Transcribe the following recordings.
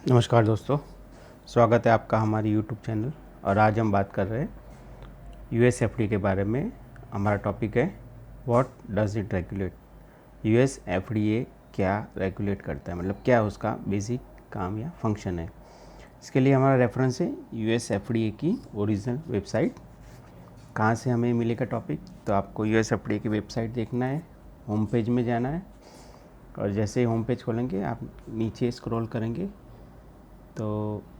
नमस्कार दोस्तों, स्वागत है आपका हमारे YouTube चैनल। और आज हम बात कर रहे हैं USFDA के बारे में। हमारा टॉपिक है what does it regulate. USFDA क्या रेगुलेट करता है, मतलब क्या उसका बेसिक काम या फंक्शन है। इसके लिए हमारा रेफरेंस है USFDA की ओरिजिनल वेबसाइट। कहाँ से हमें मिलेगा टॉपिक, तो आपको USFDA की वेबसाइट देखना है, होम पेज में जाना है और जैसे ही होम पेज खोलेंगे आप नीचे स्क्रॉल करेंगे तो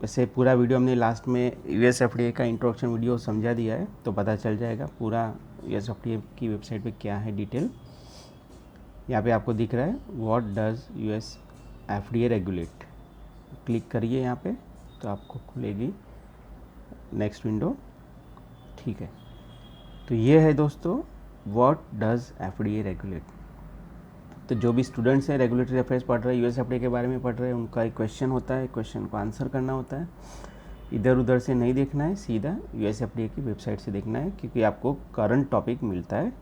वैसे पूरा वीडियो हमने लास्ट में USFDA का इंट्रोडक्शन वीडियो समझा दिया है, तो पता चल जाएगा पूरा USFDA की वेबसाइट पे क्या है डिटेल। यहाँ पे आपको दिख रहा है what does USFDA regulate. Click करिए यहाँ पे तो आपको खुलेगी नेक्स्ट विंडो। ठीक है, तो ये है दोस्तों व्हाट डज FDA रेगुलेट। तो जो भी स्टूडेंट्स हैं रेगुलेटरी अफेयर्स पढ़ रहे हैं, USFDA के बारे में पढ़ रहे हैं, उनका एक क्वेश्चन होता है, क्वेश्चन को आंसर करना होता है। इधर उधर से नहीं देखना है, सीधा USFDA की वेबसाइट से देखना है, क्योंकि आपको करंट टॉपिक मिलता है,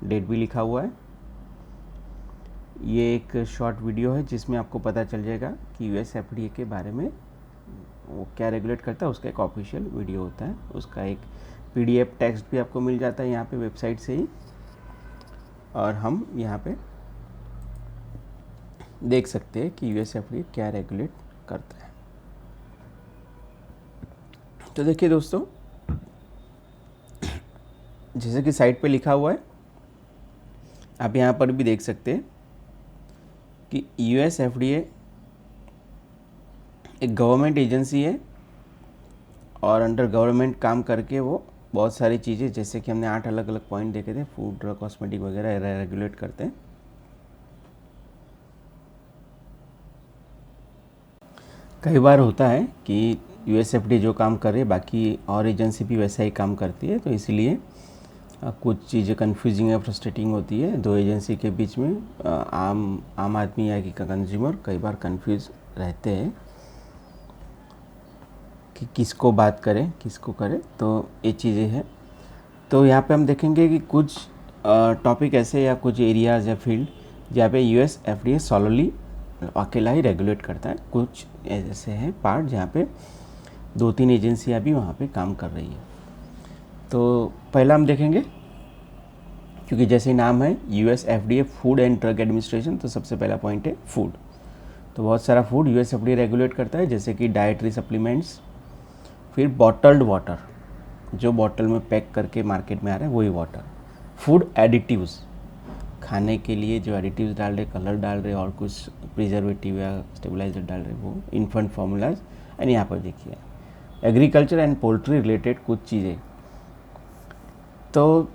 डेट भी लिखा हुआ है। ये एक शॉर्ट वीडियो है जिसमें आपको पता चल जाएगा कि USFDA के बारे में वो क्या रेगुलेट करता है। उसका एक ऑफिशियल वीडियो होता है, उसका एक PDF टेक्स्ट भी आपको मिल जाता है यहाँ पे वेबसाइट से ही, और हम यहाँ पे देख सकते हैं कि USFDA क्या रेगुलेट करता है। तो देखिए दोस्तों, जैसे कि साइट पे लिखा हुआ है, आप यहाँ पर भी देख सकते हैं कि USFDA एक गवर्नमेंट एजेंसी है और अंडर गवर्नमेंट काम करके वो बहुत सारी चीज़ें, जैसे कि हमने 8 अलग अलग पॉइंट देखे थे, फूड, ड्रग, कॉस्मेटिक वगैरह रेगुलेट करते हैं। कई बार होता है कि USFDA जो काम कर रही है बाकी और एजेंसी भी वैसा ही काम करती है, तो इसलिए कुछ चीज़ें कन्फ्यूजिंग या फ्रस्ट्रेटिंग होती है दो एजेंसी के बीच में। आम आदमी या कि कंज्यूमर कई बार कंफ्यूज रहते हैं कि किसको बात करें, किसको करें, तो ये चीज़ें हैं। तो यहाँ पे हम देखेंगे कि कुछ टॉपिक ऐसे या कुछ एरियाज़ या फील्ड जहाँ पे USFDA सॉलोली अकेला ही रेगुलेट करता है। कुछ ऐसे हैं पार्ट जहाँ पे 2-3 एजेंसियाँ भी वहाँ पे काम कर रही है। तो पहला हम देखेंगे, क्योंकि जैसे नाम है USFDA food and drug administration, तो सबसे पहला पॉइंट है फूड। तो बहुत सारा फूड USFDA रेगुलेट करता है, जैसे कि डाइटरी सप्लीमेंट्स, फिर बॉटल्ड वाटर, जो बॉटल में पैक करके मार्केट में आ रहा है वही वाटर, फूड एडिटिव्स, खाने के लिए जो एडिटिव्स डाल रहे, कलर डाल रहे और कुछ प्रिजर्वेटिव या स्टेबलाइजर डाल रहे, वो इन्फेंट फार्मूलाज। एंड यहाँ पर देखिए एग्रीकल्चर एंड पोल्ट्री रिलेटेड कुछ चीज़ें। तो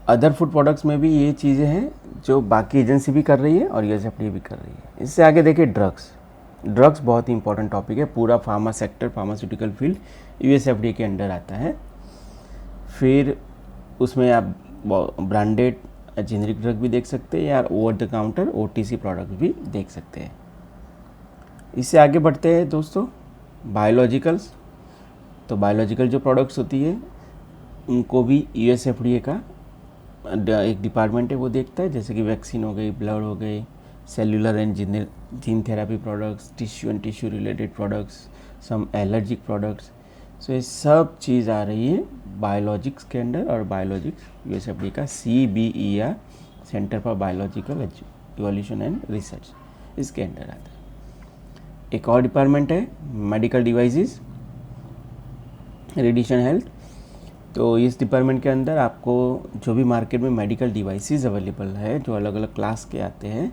अदर फूड प्रोडक्ट्स में भी ये चीज़ें हैं जो बाकी एजेंसी भी कर रही है और USFDA भी कर रही है। इससे आगे देखिए ड्रग्स। ड्रग्स बहुत ही इंपॉर्टेंट टॉपिक है, पूरा pharma sector, pharmaceutical field USFDA के अंडर आता है। फिर उसमें आप ब्रांडेड जेनरिक ड्रग भी देख सकते हैं या over the counter OTC product भी देख सकते हैं। इससे आगे बढ़ते हैं दोस्तों बायोलॉजिकल्स। तो बायोलॉजिकल जो प्रोडक्ट्स होती है उनको भी USFDA का एक डिपार्टमेंट है वो देखता है, जैसे कि वैक्सीन हो गई, ब्लड हो गई, cellular and gene therapy products, tissue and tissue related products, some allergic products. So ये सब चीज़ आ रही है बायोलॉजिक्स के अंडर, और बायोलॉजिक्स USFDA का CBER, centre for biological evolution and research, इसके अंडर आता है। एक और डिपार्टमेंट है मेडिकल डिवाइसेस, रेडिएशन हेल्थ। तो इस डिपार्टमेंट के अंदर आपको जो भी मार्केट में मेडिकल डिवाइसेस अवेलेबल है, जो अलग अलग क्लास के आते हैं,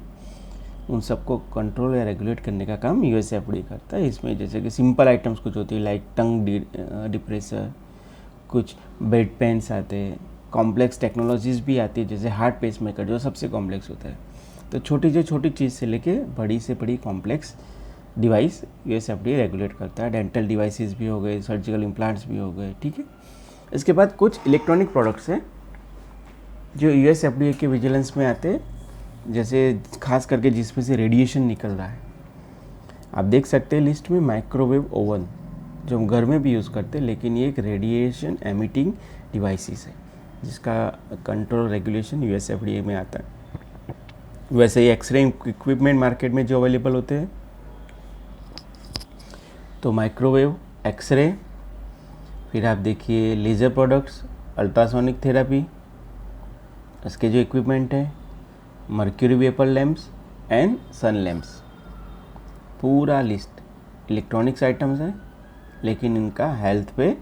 उन सबको कंट्रोल या रेगुलेट करने का काम USFDA करता है। इसमें जैसे कि सिंपल आइटम्स कुछ होती है, लाइक टंग डिप्रेसर, कुछ बेड पेन्स आते हैं, कॉम्प्लेक्स टेक्नोलॉजीज़ भी आती है, जैसे हार्ट पेस मेकर जो सबसे कॉम्प्लेक्स होता है। तो छोटी चीज़ से लेके बड़ी से बड़ी कॉम्प्लेक्स डिवाइस USFDA रेगुलेट करता है। डेंटल डिवाइसेस भी हो गए, सर्जिकल इम्प्लांट्स भी हो गए, ठीक है। इसके बाद कुछ इलेक्ट्रॉनिक प्रोडक्ट्स हैं जो USFDA के विजिलेंस में आते हैं, जैसे खास करके जिसमें से रेडिएशन निकल रहा है। आप देख सकते हैं लिस्ट में माइक्रोवेव ओवन, जो हम घर में भी यूज़ करते हैं, लेकिन ये एक रेडिएशन एमिटिंग डिवाइसेस है जिसका कंट्रोल रेगुलेशन USFDA में आता है। वैसे ही एक्सरे इक्विपमेंट मार्केट में जो अवेलेबल होते हैं तो माइक्रोवेव, एक्सरे, फिर आप देखिए लेज़र प्रोडक्ट्स, अल्ट्रासोनिक थेरेपी, इसके जो इक्विपमेंट है, mercury vapour lamps and sun lamps, पूरा लिस्ट इलेक्ट्रॉनिक्स आइटम्स है, लेकिन इनका हेल्थ पे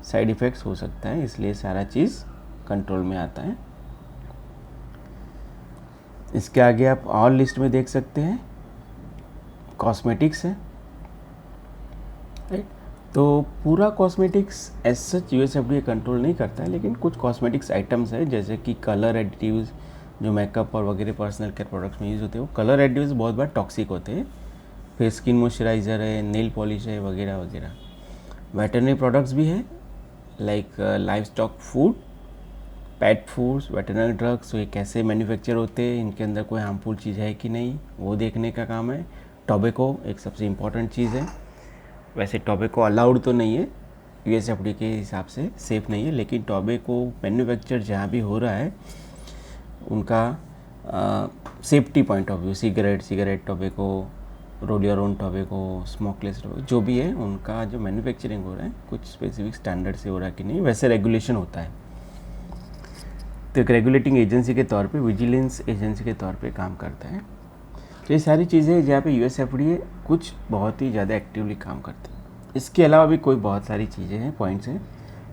साइड इफ़ेक्ट्स हो सकता है, इसलिए सारा चीज़ कंट्रोल में आता है। इसके आगे आप और लिस्ट में देख सकते हैं कॉस्मेटिक्स है, राइट। तो पूरा cosmetics as such USFDA control नहीं करता है, लेकिन कुछ कॉस्मेटिक्स आइटम्स है जैसे कि कलर एडिटिव्स जो मेकअप और वगैरह पर्सनल केयर प्रोडक्ट्स में यूज़ होते हैं, वो कलर एडिटिव्स बहुत बार टॉक्सिक होते हैं। फिर स्किन मॉइस्चराइज़र है, नेल पॉलिश है, वगैरह वगैरह। वेटरनरी प्रोडक्ट्स भी है लाइक लाइव स्टॉक फूड, पेट फूड्स, वेटरनरी ड्रग्स, तो ये कैसे मैन्युफैक्चर होते हैं, इनके अंदर कोई हार्मफुल चीज़ है कि नहीं, वो देखने का काम है। टोबैको एक सबसे इम्पॉर्टेंट चीज़ है। वैसे टोबैको अलाउड तो नहीं है यूएसएफडीए के हिसाब से, सेफ़ नहीं है, लेकिन टोबैको मैन्युफैक्चर जहाँ भी हो रहा है उनका safety point of view, cigarette tobacco, रोडियोरोन टोबैको, स्मोकलेस टोबैको, जो भी है उनका जो मैन्युफैक्चरिंग हो रहा है कुछ स्पेसिफिक स्टैंडर्ड से हो रहा है कि नहीं, वैसे रेगुलेशन होता है। तो एक रेगुलेटिंग एजेंसी के तौर पे, विजिलेंस एजेंसी के तौर पे काम करता है। तो ये सारी चीज़ें जहाँ पे यूएसएफडीए कुछ बहुत ही ज़्यादा एक्टिवली काम करते हैं। इसके अलावा भी कोई बहुत सारी चीज़ें हैं, पॉइंट्स हैं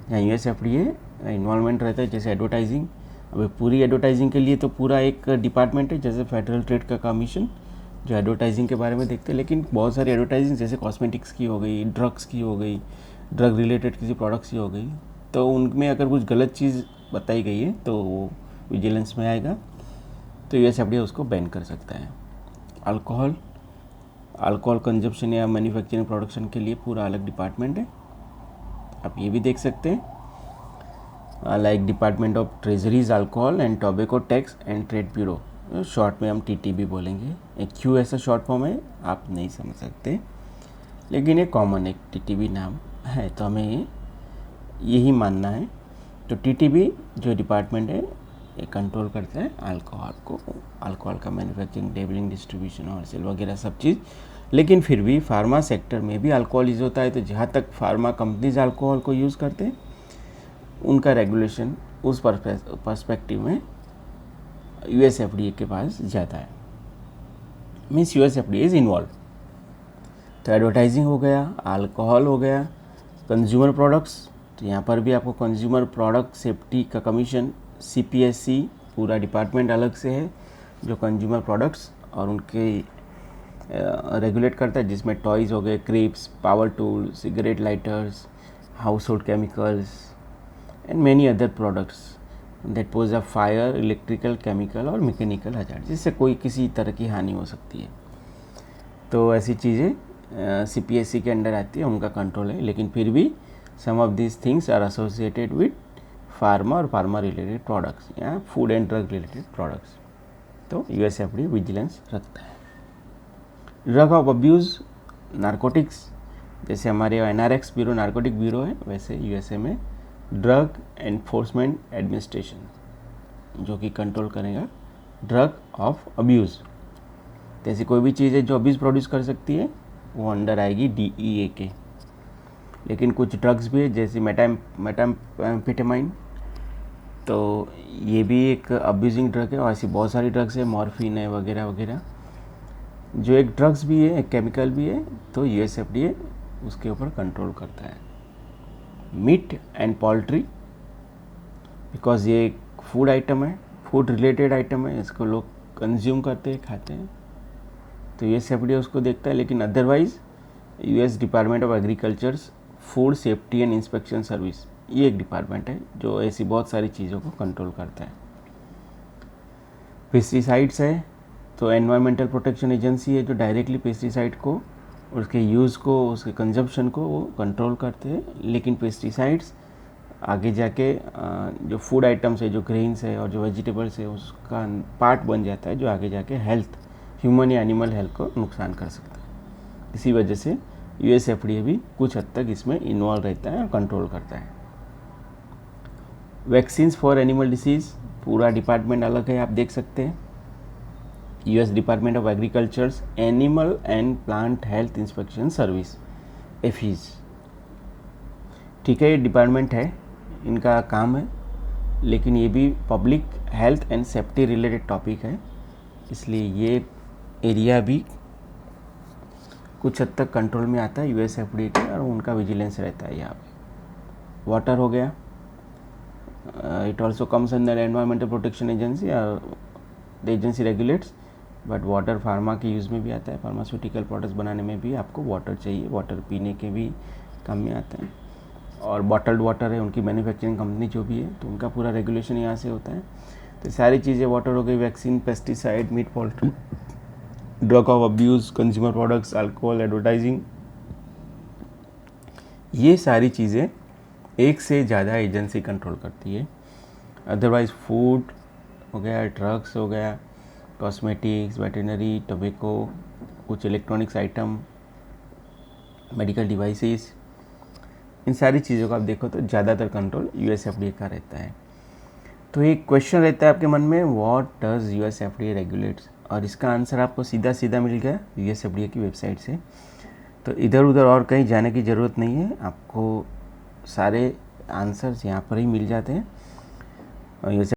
जहाँ यूएसएफडीए इन्वॉल्वमेंट रहता है, जैसे एडवर्टाइजिंग। अभी पूरी एडवर्टाइजिंग के लिए तो पूरा एक डिपार्टमेंट है, जैसे फेडरल ट्रेड का कमीशन जो एडवर्टाइजिंग के बारे में देखते हैं, लेकिन बहुत सारी एडवर्टाइजिंग जैसे कॉस्मेटिक्स की हो गई, ड्रग्स की हो गई, ड्रग रिलेटेड किसी प्रोडक्ट्स की हो गई, तो उनमें अगर कुछ गलत चीज़ बताई गई है तो वो विजिलेंस में आएगा, तो यूएसएफडीए उसको बैन कर सकता है। अल्कोहल कंजप्शन या मैन्युफैक्चरिंग प्रोडक्शन के लिए पूरा अलग डिपार्टमेंट है, आप ये भी देख सकते हैं, like department of treasuries alcohol and tobacco tax and trade bureau, short में हम टीटीबी बोलेंगे। एक क्यू ऐसा शॉर्ट फॉर्म है, आप नहीं समझ सकते, लेकिन ये कॉमन एक टीटीबी नाम है, तो हमें यही मानना है। तो टीटीबी जो डिपार्टमेंट है ये कंट्रोल करता है अल्कोहल का मैन्युफैक्चरिंग, लेबलिंग, डिस्ट्रीब्यूशन और सेल वगैरह सब चीज़। लेकिन फिर भी फार्मा सेक्टर में भी अल्कोहल यूज़ होता है, तो जहाँ तक फार्मा कंपनीज अल्कोहल को यूज़ करते हैं उनका रेगुलेशन उस पर्सपेक्टिव में यूएसएफडीए के पास जाता है, मीन्स यूएसएफडीए इज़ इन्वॉल्व। तो एडवर्टाइजिंग हो गया, अल्कोहल हो गया, कंज्यूमर प्रोडक्ट्स, तो यहाँ पर भी आपको कंज्यूमर प्रोडक्ट सेफ्टी का कमीशन सीपीएससी पूरा डिपार्टमेंट अलग से है जो कंज्यूमर प्रोडक्ट्स और उनके रेगुलेट करता है, जिसमें टॉयज़ हो गए, cribs, power tool, cigarette lighters, household chemicals and many other products that pose a fire, electrical, chemical और मैकेनिकल हजार्ड, जिससे कोई किसी तरह की हानि हो सकती है। तो ऐसी चीज़ें सीपीएससी के अंडर आती है, उनका कंट्रोल है, लेकिन फिर भी some of these things are associated with pharma और फार्मा रिलेटेड प्रोडक्ट्स या food and drug related products, तो यूएसएफडीए विजिलेंस रखता है। ड्रग ऑफ अब्यूज़, नारकोटिक्स, जैसे हमारे एनआरएक्स ब्यूरो नारकोटिक ब्यूरो है, वैसे यूएसए में ड्रग एनफोर्समेंट एडमिनिस्ट्रेशन जो कि कंट्रोल करेगा ड्रग ऑफ अब्यूज़। जैसी कोई भी चीज़ है जो अब्यूज़ प्रोड्यूस कर सकती है वो अंडर आएगी डीईए के। लेकिन कुछ ड्रग्स भी है जैसे मेटाम्फेटामाइन, तो ये भी एक अब्यूजिंग ड्रग है, और ऐसी बहुत सारी ड्रग्स है, मॉर्फिन है वगैरह वगैरह, जो एक ड्रग्स भी है, एक केमिकल भी है, तो यूएसएफडीए उसके ऊपर कंट्रोल करता है। मीट एंड पोल्ट्री, बिकॉज ये एक फूड आइटम है, फूड रिलेटेड आइटम है, इसको लोग कंज्यूम करते हैं, खाते हैं, तो यूएसएफडीए उसको देखता है। लेकिन otherwise US department of agricultures food safety and inspection service, ये एक डिपार्टमेंट है जो ऐसी बहुत सारी चीज़ों को कंट्रोल करता है। पेस्टिसाइड्स है, तो एनवायरमेंटल प्रोटेक्शन एजेंसी है जो डायरेक्टली पेस्टिसाइड को, उसके यूज़ को, उसके कंजप्शन को वो कंट्रोल करते हैं। लेकिन पेस्टिसाइड्स आगे जाके जो फूड आइटम्स है, जो ग्रेन्स है और जो वेजिटेबल्स है, उसका पार्ट बन जाता है, जो आगे जाके हेल्थ, ह्यूमन या एनिमल हेल्थ को नुकसान कर सकता है। इसी वजह से यूएसएफडीए भी कुछ हद तक इसमें इन्वॉल्व रहता है और कंट्रोल करता है। वैक्सीन्स फॉर एनिमल डिसीज़, पूरा डिपार्टमेंट अलग है, आप देख सकते हैं। US department of agriculture's animal and plant health inspection service, APHIS. ठीक है, ये डिपार्टमेंट है, इनका काम है, लेकिन ये भी public health and safety related topic है, इसलिए ये एरिया भी कुछ हद तक कंट्रोल में आता है यूएस एफडीए के, और उनका विजिलेंस रहता है यहाँ पे। वाटर हो गया, it also comes under environmental protection agency, the agency regulates, but water pharma के यूज़ में भी आता है, फार्मास्यूटिकल प्रोडक्ट्स बनाने में भी आपको वाटर चाहिए, वाटर पीने के भी काम में आता है। और बॉटल्ड वाटर है, उनकी मैन्युफैक्चरिंग कंपनी जो भी है, तो उनका पूरा रेगुलेशन यहाँ से होता है। तो सारी चीज़ें वाटर हो गई, vaccine, pesticide, meat, poultry, drug of abuse, consumer products, alcohol, advertising, ये सारी चीज़ें एक से ज़्यादा एजेंसी कंट्रोल करती है। अदरवाइज़ फूड हो गया, ड्रग्स हो गया, कॉस्मेटिक्स, वेटरनरी, टोबैको, कुछ इलेक्ट्रॉनिक्स आइटम, मेडिकल डिवाइसेस, इन सारी चीज़ों का आप देखो तो ज़्यादातर कंट्रोल यूएस एफडीए का रहता है। तो एक क्वेश्चन रहता है आपके मन में, what does US FDA regulates, और इसका आंसर आपको सीधा सीधा मिल गया यूएस एफडीए की वेबसाइट से। तो इधर उधर और कहीं जाने की ज़रूरत नहीं है, आपको सारे आंसर्स यहाँ पर ही मिल जाते हैं। यूएस